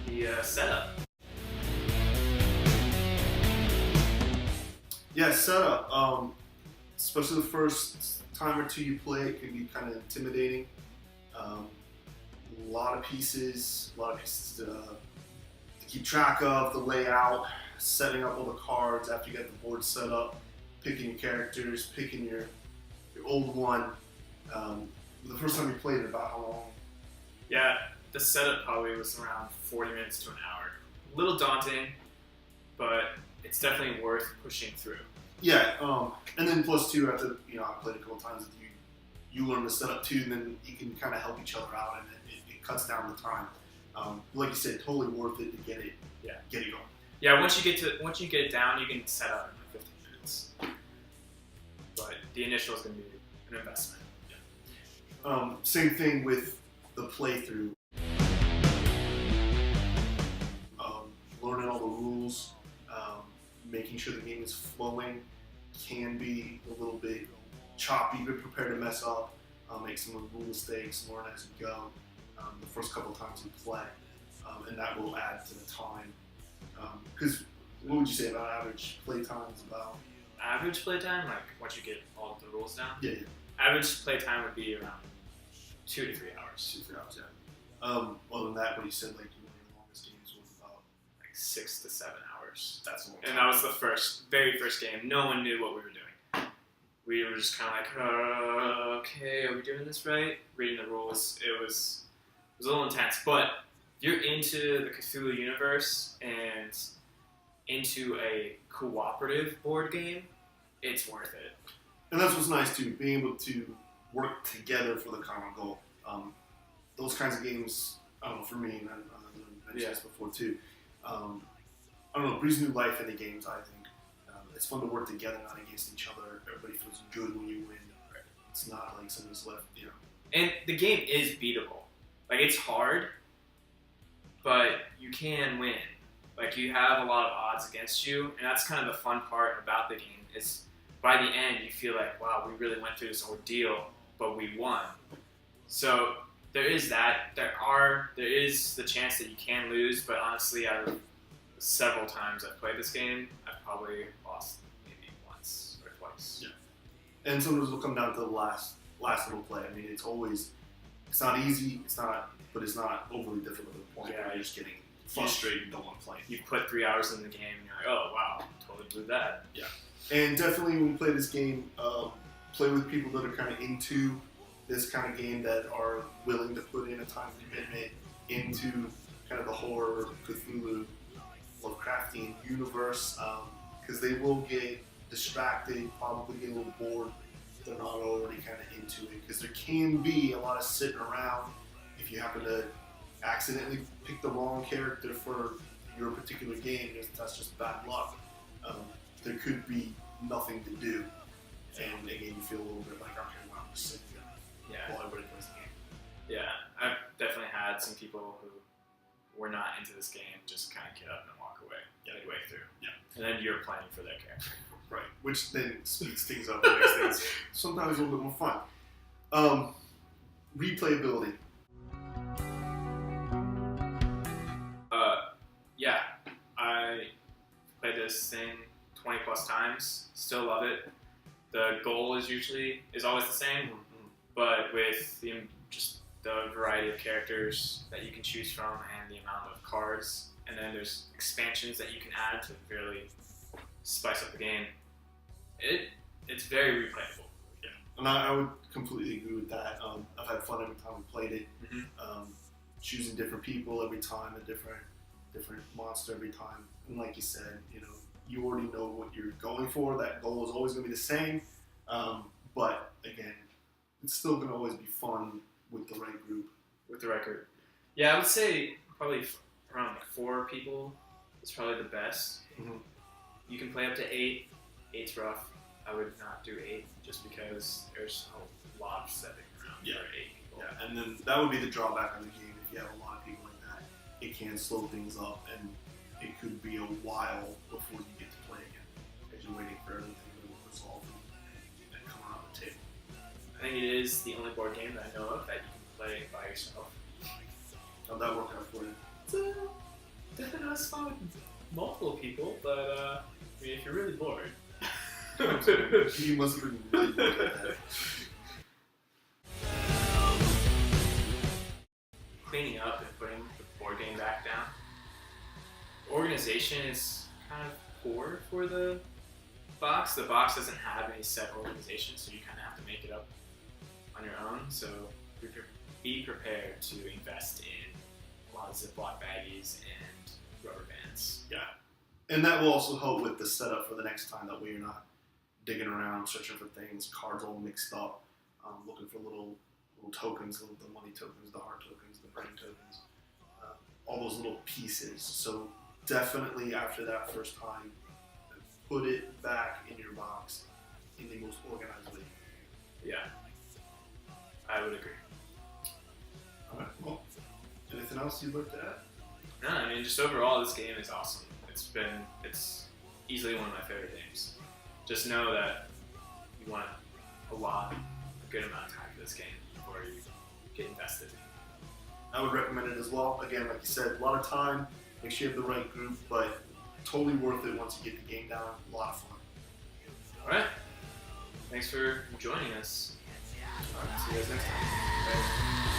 the setup. Yeah, setup. Especially the first time or two you play, it can be kind of intimidating. A lot of pieces to keep track of, the layout, setting up all the cards after you get the board set up, picking your characters, picking your old one. The first time you played it, about how long? Yeah, the setup probably was around 40 minutes to an hour. A little daunting, but it's definitely worth pushing through. Yeah, and then plus two, after I played a couple times with you, you learn the setup too, and then you can kind of help each other out, and it cuts down the time. Like you said, totally worth it to get it going. Yeah, once you get it down, you can set up in like 15 minutes. But the initial is going to be an investment. Same thing with the playthrough. Learning all the rules, making sure the game is flowing can be a little bit choppy, but prepare to mess up, make some rule mistakes, learn as you go the first couple times you play, and that will add to the time. Because what would you say about average play times? About average play time, like once you get all of the rules down? Yeah. Average play time would be around 2 to 3 hours. 2 to 3 hours, yeah. Other than that, what you said, like your longest games was about like 6 to 7 hours. That's a long time. And that was the very first game. No one knew what we were doing. We were just kind of like, okay, are we doing this right? Reading the rules. It was a little intense, but if you're into the Cthulhu universe and into a cooperative board game, it's worth it. And that's what's nice too, being able to work together for the common goal. Those kinds of games, I don't know, for me, and I mentioned this before too, I don't know, breathes new life into games, I think. It's fun to work together, not against each other. Everybody feels good when you win. It's not like someone's left, And the game is beatable. Like, it's hard, but you can win. Like, you have a lot of odds against you, and that's kind of the fun part about the game, is by the end you feel like, wow, we really went through this ordeal, but we won. So there is that. There is the chance that you can lose, but honestly, out of several times I've played this game, I've probably lost maybe once or twice. Yeah. And sometimes it'll come down to the last little play. I mean, it's not easy, but it's not overly difficult to the point where you're just getting frustrated and don't want to play. You put 3 hours in the game and you're like, oh wow, totally blew that. Yeah. And definitely when you play this game, play with people that are kind of into this kind of game, that are willing to put in a time commitment into kind of the horror, Cthulhu, Lovecraftian universe, because they will get distracted, probably get a little bored if they're not already kind of into it, because there can be a lot of sitting around if you happen to accidentally pick the wrong character for your particular game. That's just bad luck. There could be nothing to do, and again, you feel a little bit like, okay, well, I'm just sitting here while everybody plays the game. Yeah, I've definitely had some people who were not into this game just kind of get up and walk away midway through. Yeah. And then you're playing for their character. Right, which then speeds things up and makes things sometimes a little bit more fun. Replayability. Yeah, I played this thing 20 plus times, still love it. The goal is always the same, but with just the variety of characters that you can choose from and the amount of cards, and then there's expansions that you can add to really spice up the game. It's very replayable. Yeah, and I would completely agree with that. I've had fun every time we played it. Choosing different people every time, a different monster every time, and like you said, you already know what you're going for. That goal is always going to be the same, but again, it's still going to always be fun with the right group. With the right group. Yeah, I would say probably around 4 people is probably the best. You can play up to 8. 8's rough. I would not do 8 just because there's a lot of setting around for 8 people. Yeah, and then that would be the drawback of the game. If you have a lot of people like that, it can slow things up, and it could be a while before you get to play again, as you're waiting for everything to resolve and come out of the table. I think it is the only board game that I know of that you can play by yourself. How'd that work out for you? Definitely not as fun with multiple people, but I mean, if you're really bored. You must have been really good at that. Cleaning up and putting the board game back down. Organization is kind of poor for the box. The box doesn't have any set organization, so you kind of have to make it up on your own. So be prepared to invest in a lot of Ziploc baggies and rubber bands. Yeah. And that will also help with the setup for the next time. That way you're not digging around, searching for things, cards all mixed up, looking for little tokens, the money tokens, the heart tokens, the brain tokens, all those little pieces. So definitely after that first time, put it back in your box in the most organized way. Yeah, I would agree. All right. Well, anything else you'd like to add? No, I mean, just overall, this game is awesome. It's easily one of my favorite games. Just know that you want a good amount of time for this game before you get invested. I would recommend it as well. Again, like you said, a lot of time. Make sure you have the right group, but totally worth it once you get the game down. A lot of fun. All right. Thanks for joining us. See you guys next time. Bye.